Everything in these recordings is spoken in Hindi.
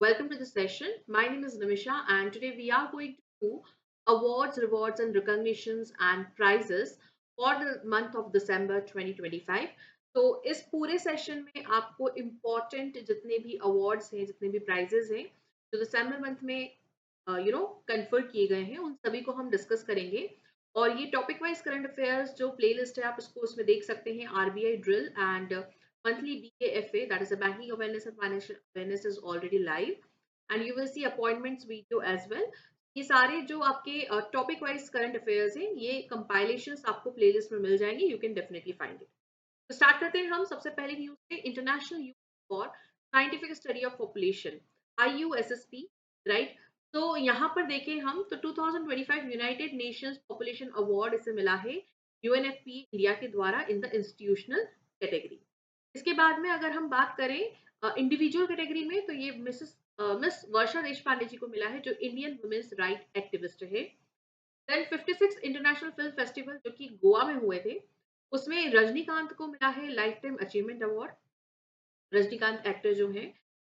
Welcome to the session. My name is Nimisha, and today we are going to do awards, rewards, and recognitions and prizes for the month of December 2025. तो इस पूरे सेशन में आपको इम्पोर्टेंट जितने भी अवार्ड्स हैं, जितने भी प्राइजेस हैं, जो दिसंबर मंथ में कन्फर किए गए हैं, उन सभी को हम डिस्कस करेंगे। और ये टॉपिक वाइज करंट अफेयर्स जो प्लेलिस्ट है, आप उसको उसमें देख सकते हैं। RBI drill and monthly BAFA, that is a banking awareness and financial awareness, is already live, and you will see appointments video as well. ये सारे जो आपके टॉपिक वाइज करंट अफेयर्स हैं, ये कंपाइलेशंस आपको प्लेलिस्ट में मिल जाएंगे। You can definitely find it. तो स्टार्ट करते हैं हम सबसे पहले न्यूज से। International youth for scientific study of population, IUSSP, right. तो यहाँ पर देखें हम तो 2025 यूनाइटेड नेशंस पॉपुलेशन अवार्ड इसे मिला है UNFPA इंडिया के द्वारा इन द इंस्टीट्यूशनल कैटेगरी। इसके बाद में अगर हम बात करें इंडिविजुअल कैटेगरी में, तो ये मिस वर्षा देशपांडे जी को मिला है, जो इंडियन वुमेन्स राइट एक्टिविस्ट है। देन 56 इंटरनेशनल फिल्म फेस्टिवल जो कि गोवा में हुए थे, उसमें रजनीकांत को मिला है life time achievement award. Rajinikanth actor जो हैं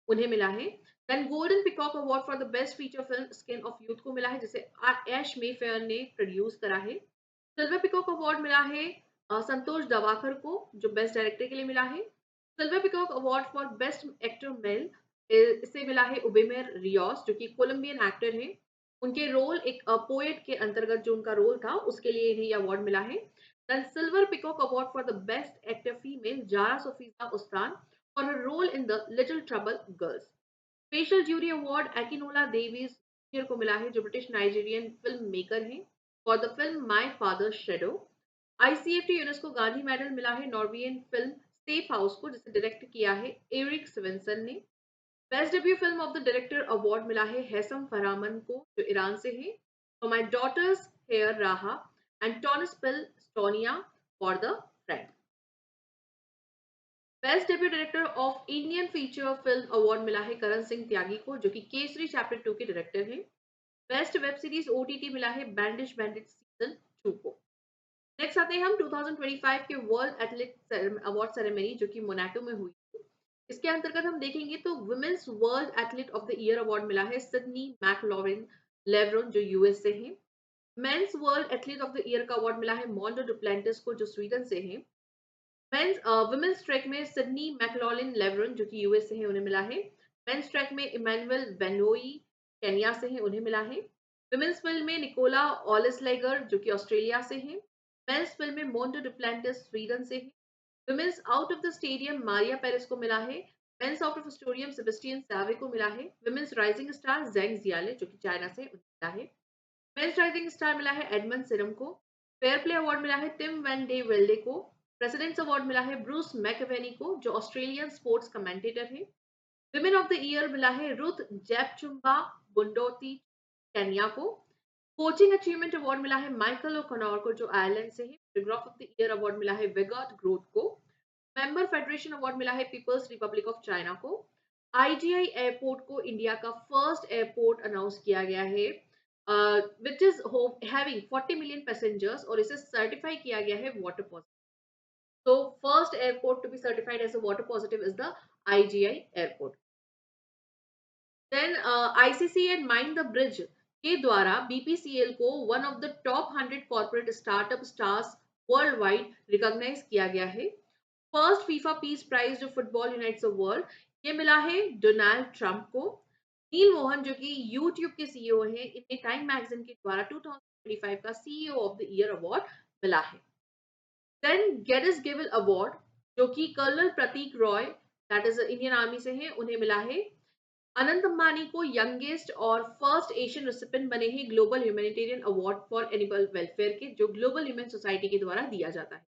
उन्हें मिला है। Then golden peacock award for the best feature film skin of youth को मिला है, जिसे ऐश मेफेयर ने प्रोड्यूस करा है। सिल्वर पिकॉक अवार्ड मिला है संतोष दवाकर को, जो बेस्ट डायरेक्टर के लिए मिला है। Silver Peacock award for best actor male इसे मिला है उबेमेर रियोस, जो कि कोलंबियन एक्टर हैं। उनके रोल एक पोएट के अंतर्गत जो उनका रोल था, उसके लिए इन्हें ये अवार्ड मिला है। Then Silver Peacock award for the best actor female Zara Sofija Ostan for her role in the Little Trouble Girls. Special jury award Akinola Davies junior को मिला है, जो ब्रिटिश नाइजीरियन फिल्म मेकर हैं, for the film My Father Shadow. ICFT UNESCO Gandhi medal मिला है नॉर्वेजियन फिल्म सेफ हाउस को, जिसे डायरेक्ट किया है एरिक स्वेंसन ने। Best debut film of the director award मिला है हैसम फरहामन को, जो ईरान से है, फॉर माई डॉटर्स हेयर राहा and टॉनिस pill Estonia for the friend. Best debut director of Indian feature film award मिला है करण सिंह त्यागी को, जो कि केसरी चैप्टर 2 के डायरेक्टर हैं। बेस्ट वेब सीरीज OTT मिला है बैंडिश बैंडिट सीजन 2 को। नेक्स्ट आते हैं हम 2025 के वर्ल्ड एथलेट अवार्ड सेरेमनी, जो कि मोनाको में हुई थी। इसके अंतर्गत हम देखेंगे तो women's world athlete of the year award मिला है सिडनी मैकलॉरिन लेवरन, जो यूएस से हैं। Men's world athlete of the year का अवार्ड मिला है मोंडो डुप्लेंटिस को, जो स्वीडन से हैं। मेंस वुमेन्स ट्रैक में सिडनी मैकलॉलिन लेवरन, जो कि यूएस से हैं, उन्हें मिला है। मेंस ट्रैक में इमैनुअल बेनोई केन्या से हैं, उन्हें मिला है। वुमेन्स फिल्म में निकोला ऑलिसलेगर, जो कि ऑस्ट्रेलिया से हैं। मेंस फिल्म में मोंटो डुप्लेंटिस स्वीडन से हैं। Women's out of the stadium Maria Perez को मिला है। Men's out of stadium Sebastian Sawe को मिला है। Women's rising star Zeng Jiale, जो कि चाइना से, उन्हें मिला है। मेंस राइजिंग स्टार मिला है एडमंड सिरम को। फेयर प्ले अवार्ड मिला है टिम वैन डे वेल्डे को। प्रेसिडेंट्स अवार्ड मिला है ब्रूस मैकवेनी को, जो ऑस्ट्रेलियन स्पोर्ट्स कमेंटेटर है। विमेन ऑफ द ईयर मिला है रुथ जेपचुम्बा बुंडोती केन्या को। कोचिंग अचीवमेंट अवार्ड मिला है माइकल ओकनॉर को, जो आयरलैंड से है। Photograph of the year award मिला है विगॉट ग्रोथ को। मेंबर फेडरेशन अवार्ड मिला है पीपल्स रिपब्लिक ऑफ चाइना को। IGI एयरपोर्ट को इंडिया का फर्स्ट एयरपोर्ट अनाउंस किया गया है, which is having 40 million passengers, और इसे सर्टिफाई किया गया है वाटर पॉजिटिव। तो first airport to be certified as a water positive is the IGI airport. Then ICC and mind the bridge के द्वारा BPCL को one of the top 100 corporate startup stars world wide recognize किया गया है। फर्स्ट फीफा पीस प्राइज जो फुटबॉल यूनाइट्स द वर्ल्ड, ये मिला है डोनाल्ड ट्रंप को। नील मोहन, जो कि यूट्यूब के CEO हैं, इन्हें टाइम मैगजीन के द्वारा 2025 का CEO of the year award मिला है। देन गेटिस गिविल अवार्ड, जो कि colonel Pratik Roy, that is Indian army से हैं, उन्हें मिला है। अनंत अंबानी को यंगेस्ट और फर्स्ट एशियन रेसिपिएंट बने हैं global humanitarian award for animal welfare के, जो ग्लोबल ह्यूमन सोसाइटी के द्वारा दिया जाता है।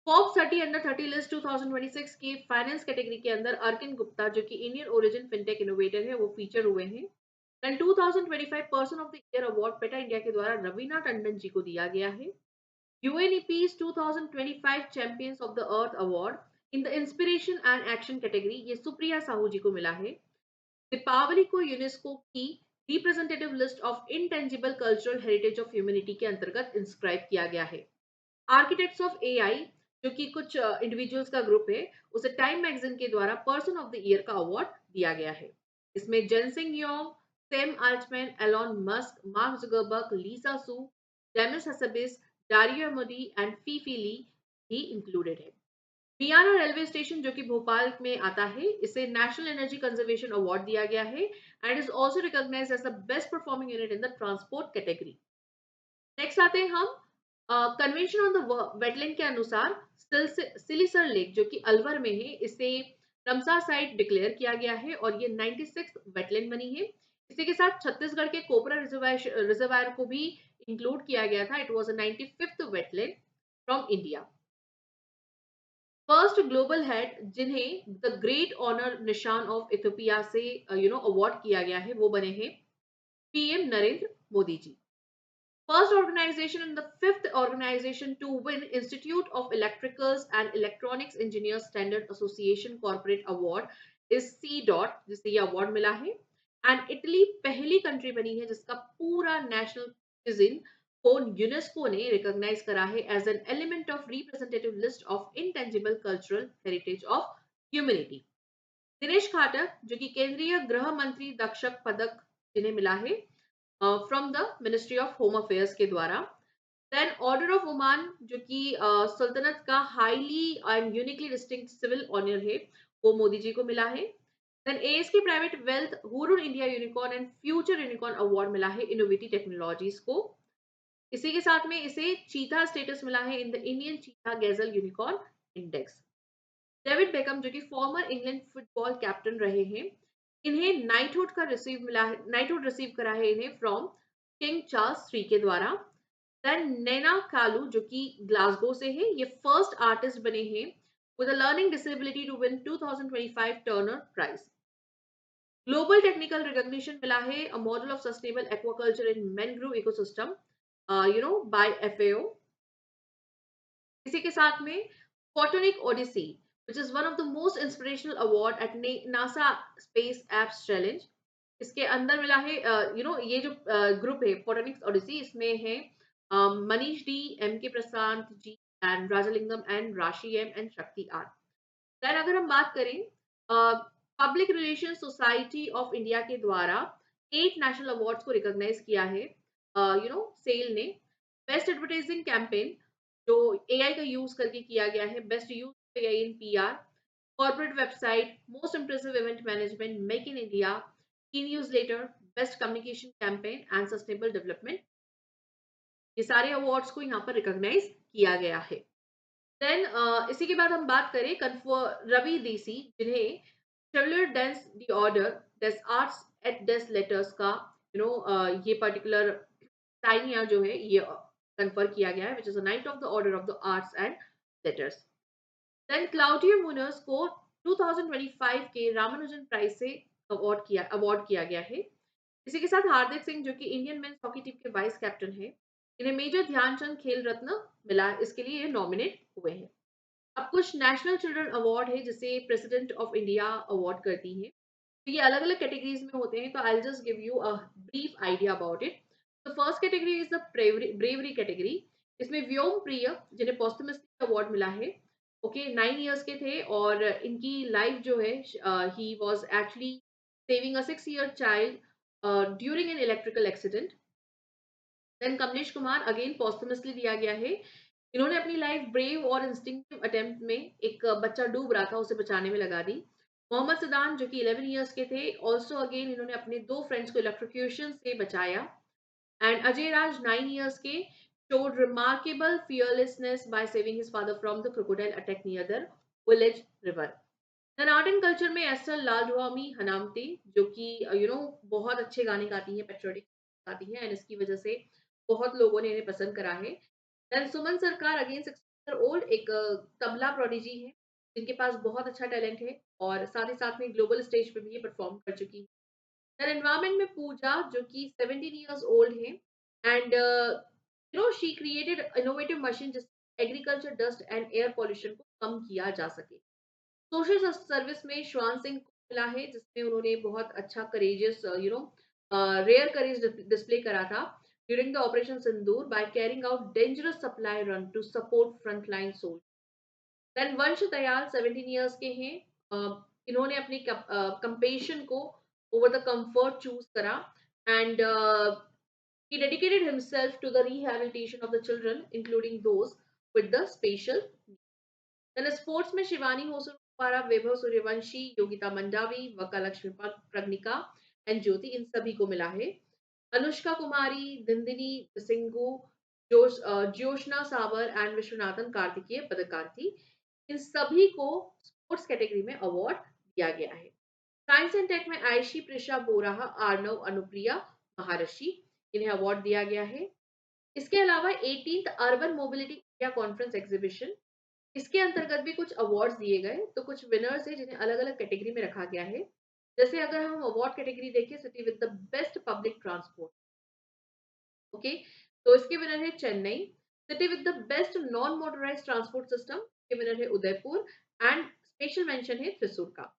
फॉर्ब्स 30 अंडर 30 लिस्ट 2026 की फाइनेंस कैटेगरी के अंदर अर्किन गुप्ता, जो कि इंडियन ओरिजिन फिनटेक इनोवेटर है, वो फीचर हुए हैं। Then 2025 person of the year award PETA India के द्वारा रवीना टंडन जी को दिया गया है। UNEP's 2025 champions of the earth award in the inspiration and action category, ये सुप्रिया साहू जी को मिला है। दीपावली को यूनेस्को की representative list of intangible cultural heritage of humanity के अंतर्गत इंस्क्राइब किया गया है। आर्किटेक्ट्स ऑफ AI, जो कि कुछ इंडिविजुअल्स का ग्रुप है, उसे टाइम मैगजीन के द्वारा पर्सन ऑफ द ईयर का अवार्ड दिया गया है। इसमें Jensen Huang, Sam Altman, Elon Musk, Mark Zuckerberg, Lisa Su, Demis Hassabis, Dario Amodei and Fei Fei Li भी इंक्लूडेड है। मियाना रेलवे स्टेशन जो कि भोपाल में आता है, इसे नेशनल एनर्जी कंजर्वेशन अवार्ड दिया गया है and is also recognized as the best performing unit in the transport category. Next आते हैं हम कन्वेंशन ऑन द वेटलैंड के अनुसार सिलिसर लेक जो कि अलवर में है, इसे रमसा साइट डिक्लेयर किया गया है और ये 96 वेटलैंड बनी है। इसी के साथ छत्तीसगढ़ के कोपरा रिजर्वायर को भी इंक्लूड किया गया था। It was a 95th wetland from India. First global head जिन्हें the great honour Nishan of Ethiopia से अवार्ड किया गया है, वो बने हैं PM Narendra Modi ji. First organization and the fifth organization to win Institute of Electricals and Electronics Engineers Standard Association Corporate Award is C. Dot, जिसे ये अवार्ड मिला है। एंड इटली पहली कंट्री बनी है जिसका पूरा नेशनल सिटीजन को यूनेस्को ने रिकॉग्नाइज करा है as an element of representative list of intangible cultural heritage of humanity. Dinesh Khatak जो कि केंद्रीय गृह मंत्री दक्षक पदक जिन्हें मिला है from the ministry of home affairs के द्वारा। देन ऑर्डर ऑफ ओमान जो कि सल्तनत का highly and uniquely distinct civil honour है, वो मोदी जी को मिला है। Then ASK private wealth Hurun India unicorn and future unicorn award मिला है इनोवेटिव टेक्नोलॉजीज को। इसी के साथ में इसे चीता स्टेटस मिला है इन द इंडियन चीता गैजल यूनिकॉर्न इंडेक्स। डेविड बेकम जो कि फॉर्मर इंग्लैंड फुटबॉल कैप्टन रहे हैं, इन्हें नाइटहुड का रिसीव मिला है, नाइटहुड रिसीव करा है इन्हें फ्रॉम किंग चार्ल्स III के द्वारा। देन नैना कालू जो कि ग्लासगो से है, ये फर्स्ट आर्टिस्ट बने हैं with a learning disability to win 2025 Turner prize. Global technical recognition मिला है a model of sustainable aquaculture in mangrove ecosystem by FAO. इसी के साथ में photonic odyssey which is one of the most inspirational award at NASA Space Apps Challenge। इसके अंदर मिला है ये जो ग्रुप है फोटोनिक्स ओडिसी, इसमें है मनीष डी, एम के प्रशांत जी एंड राजलिंगम एंड राशि एम एंड शक्ति आर। देन अगर हम बात करें public relation society of India के द्वारा 8 नेशनल अवार्ड्स को रिकॉग्नाइज किया है सेल ने। बेस्ट एडवर्टाइजिंग कैंपेन जो एआई का यूज करके किया गया है, best use AI in PR, corporate website, most impressive event management, make in India, की newsletter, best communication campaign and sustainable development, ये सारे अवार्ड्स को यहाँ पर रिकॉग्नाइज किया गया है। देन इसी के बाद हम बात करें रवि देसी जिन्हें scheduler dense the order days arts eight days letters का ये पर्टिकुलर टाइम जो है ये कन्फर किया गया है which is a knight of the order of the arts and letters. Then Claudio Muners को 2025 के रामानुजन प्राइज से अवार्ड किया गया है। इसी के साथ हार्दिक सिंह जो कि इंडियन मेंस हॉकी टीम के वाइस कैप्टन है, इन्हें मेजर ध्यानचंद खेल रत्न मिला, इसके लिए ये नॉमिनेट हुए हैं। अब कुछ नेशनल चिल्ड्रन अवार्ड है जिसे प्रेसिडेंट ऑफ इंडिया अवार्ड करती है। तो ये अलग अलग कैटेगरीज में होते हैं, तो I just give you a brief idea about it. तो first category is the bravery category. इसमें व्योम प्रिय जिन्हें पॉस्टमसली अवार्ड मिला है, ओके 9 इयर्स के थे और इनकी लाइफ जो है he was actually saving a 6 year child during an electrical accident. Then Kamlesh Kumar again posthumously दिया गया है। इन्होंने अपनी लाइफ ब्रेव और इंस्टिंक्टिव अटेम्प्ट में एक बच्चा डूब रहा था उसे बचाने में लगा दी। मोहम्मद सदान जो कि 11 इयर्स के थे, ऑल्सो अगेन इन्होंने अपने 2 फ्रेंड्स को इलेक्ट्रोक्यूशन से बचाया। एंड अजय राज 9 इयर्स के showed remarkable fearlessness by saving his father from the crocodile attack near the village river। Then art and culture में एस्टर लालडुआमी हनामते जो कि बहुत अच्छे गाने गाती हैं, पेट्रियोटिक गाती हैं एंड इसकी वजह से बहुत लोगों ने इन्हें पसंद करा है। देन सुमन सरकार अगेन 60 ईयर ओल्ड एक तबला प्रोडिजी है जिनके पास बहुत अच्छा टैलेंट है और साथ ही साथ में ग्लोबल स्टेज पे भी ये परफॉर्म कर चुकी है। देन एनवायरनमेंट में पूजा जो कि 17 इयर्स ओल्ड है and she created innovative machine जिससे agriculture dust and air pollution को कम किया जा सके। सोशल सर्विस में श्वान सिंह को मिला है जिसमें उन्होंने बहुत अच्छा करेजियस रेयर करेज डिस्प्ले करा था during the operation Sindoor by carrying out dangerous supply run to support frontline soldiers. Then Vansh Dayal 17 years के हैं। इन्होंने अपनी कंपेशन को ओवर द कंफर्ट चूज करा and he dedicated himself to the rehabilitation of the children, including those with the special needs. Then sports में शिवानी होसुपारा, वैभव सूर्यवंशी, योगिता मंडावी, वका लक्ष्मी प्रज्ञिका एंड ज्योति, इन सभी को मिला है। अनुष्का कुमारी, दिंदिनी सिंगू, ज्योष्ना सावर एंड विश्वनाथन कार्तिकेय पदकार थी। इन सभी को स्पोर्ट्स कैटेगरी में अवार्ड दिया गया है। साइंस एंड टेक में आयशी, प्रिशा बोराहा, आर्नव, अनुप्रिया, महर्षि, इन्हें अवार्ड दिया गया है। इसके अलावा 18th urban mobility India conference exhibition, इसके अंतर्गत भी कुछ अवार्ड्स दिए गए। तो कुछ विनर्स हैं जिन्हें अलग अलग कैटेगरी में रखा गया है। जैसे अगर हम अवार्ड कैटेगरी देखें, city with the best public transport, okay, तो इसके विनर है Chennai. City with the best non motorise transport system, के विनर है उदयपुर एंड स्पेशल मेंशन है त्रिशूर का।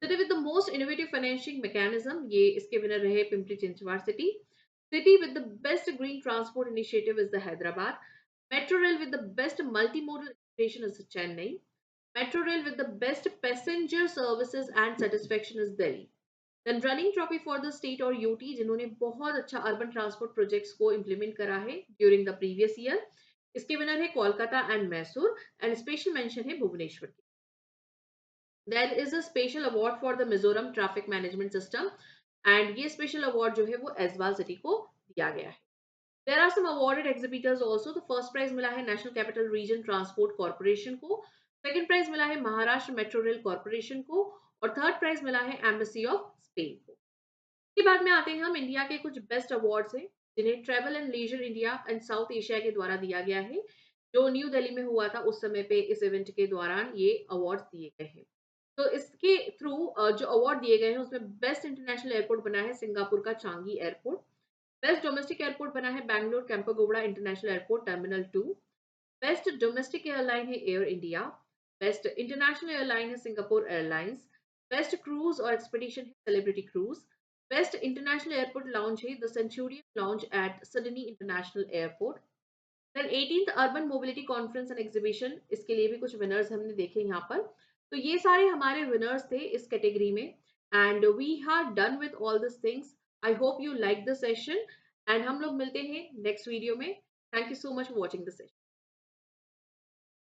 City with the most innovative financing mechanism, ये इसके विनर रहे Pimpri Chinchwad city. City with the best green transport initiative is the Hyderabad. Metro rail with the best multimodal integration is Chennai. Metro Rail with the best passenger services and satisfaction is Delhi. Then running trophy for the state और यूटी, जिन्होंने बहुत अच्छा अर्बन ट्रांसपोर्ट प्रोजेक्ट्स को इंप्लीमेंट करा है ड्यूरिंग द प्रीवियस ईयर, इसके विनर है Kolkata and Mysore and special mention है भुवनेश्वर की। There is a special award for the Mizoram traffic management system and ये स्पेशल अवार्ड जो है वो एजवाल सिटी को दिया गया है। There are some awarded exhibitors also. तो फर्स्ट प्राइज मिला है national capital region transport corporation को, सेकंड प्राइज मिला है महाराष्ट्र मेट्रो रेल कॉर्पोरेशन को और थर्ड प्राइज मिला है एम्बेसी ऑफ स्पेन को। इसके बाद में आते हैं हम इंडिया के कुछ बेस्ट अवार्ड्स हैं जिन्हें travel and leisure India and South Asia के द्वारा दिया गया है, जो न्यू दिल्ली में हुआ था उस समय पे। इस इवेंट के दौरान ये अवार्ड दिए गए हैं। तो इसके थ्रू जो अवार्ड दिए गए हैं उसमें बेस्ट इंटरनेशनल एयरपोर्ट बना है सिंगापुर का Changi airport. Best domestic airport बना है Bangalore Kempegowda international airport terminal 2। Best domestic airline है Air India. Best international airline है सिंगापुर एयरलाइंस। बेस्ट क्रूज और एक्सपेडिशन है celebrity cruise. Best international airport lounge है the Centurion lounge at Sydney international airport. Then 18th urban mobility conference and exhibition, इसके लिए भी कुछ विनर्स हमने देखे यहाँ पर। तो ये सारे हमारे विनर्स थे इस कैटेगरी में and we are done with all this things. I hope you like the session and हम लोग मिलते हैं नेक्स्ट वीडियो में। Thank you so much for watching the session.